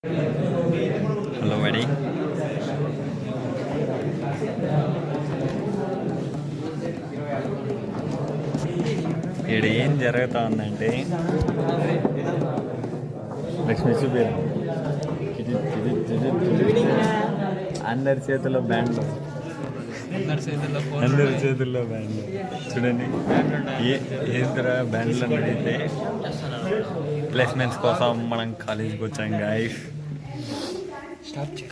Hello మేడీ. ఇక్కడ ఏం జరుగుతూ ఉందంటే లక్ష్మీ చూపారు అందరి చేతుల్లో బ్యాండ్లు, అందరి చేతుల్లో బ్యాండ్లు చూడండి. ఏంటరా బ్యాండ్లు అని అడిగితే ప్లేస్మెంట్స్ కోసం మనం కాలేజీకి వచ్చాం గాయస్.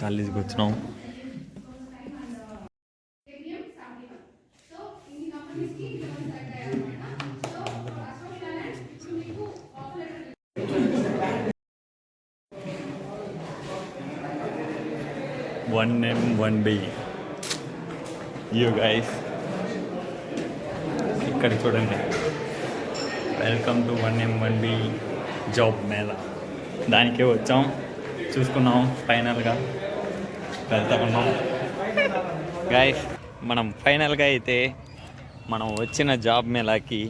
కాలేజీకి వచ్చినాం. One M 1B you guys ఇక్కడ చూడండి. Welcome to 1M 1B job Mela. దానికే వచ్చాం, చూసుకున్నాం, ఫైనల్గా వెళ్తా ఉన్నాం గైస్. మనం ఫైనల్గా అయితే మనం వచ్చిన జాబ్ మేళాకి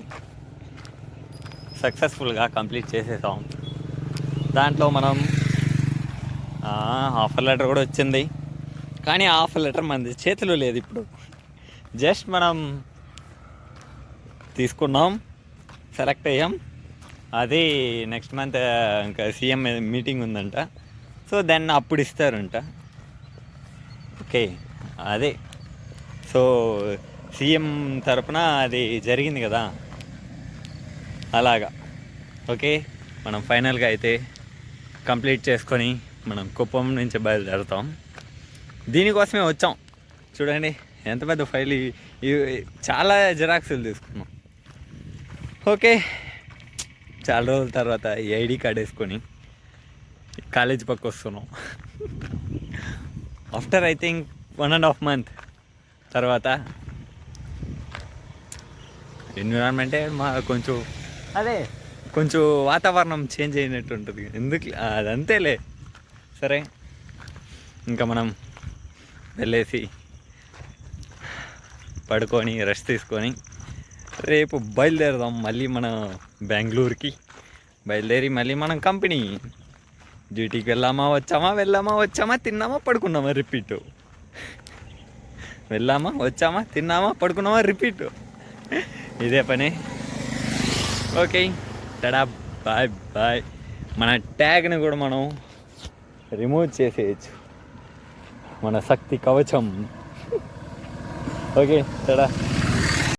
సక్సెస్ఫుల్గా కంప్లీట్ చేసేసాం. దాంట్లో మనం ఆఫర్ లెటర్ కూడా వచ్చింది, కానీ ఆఫర్ లెటర్ మనది చేతిలో లేదు. ఇప్పుడు జస్ట్ మనం తీసుకున్నాం, సెలెక్ట్ అయ్యాం. అది నెక్స్ట్ మంత్ ఇంకా సీఎం మీటింగ్ ఉందంట, సో దాన్ని అప్పుడు ఇస్తారంట. ఓకే, అదే సో సీఎం తరపున అది జరిగింది కదా, అలాగా. ఓకే, మనం ఫైనల్గా అయితే కంప్లీట్ చేసుకొని మనం కుప్పం నుంచి బయలుదేరుతాం. దీనికోసమే వచ్చాం. చూడండి ఎంత పెద్ద ఫైల్, చాలా జిరాక్సులు తీసుకున్నాం. ఓకే, చాలా రోజుల తర్వాత ఈ ఐడి కార్డ్ వేసుకొని కాలేజ్ పక్క వస్తున్నాం. ఆఫ్టర్ ఐ థింక్ 1.5 month తర్వాత. ఎన్విరాన్మెంటే మా కొంచెం అదే కొంచెం వాతావరణం చేంజ్ అయినట్టు ఉంటుంది. ఎందుకు అదంతేలే. సరే, ఇంకా మనం వెళ్ళేసి పడుకొని రెస్ట్ తీసుకొని రేపు బయలుదేరదాం మళ్ళీ మన బెంగళూరుకి. బయలుదేరి మళ్ళీ మనం కంపెనీ డ్యూటీకి వెళ్ళామా వచ్చామా తిన్నామా పడుకున్నామా రిపీట్. వెళ్ళామా వచ్చామా తిన్నామా పడుకున్నామా రిపీట్, ఇదే పని. Okay, tada bye bye. మన ట్యాగ్ని కూడా మనం రిమూవ్ చేసేయచ్చు, మన శక్తి కవచం. Okay, ta-da.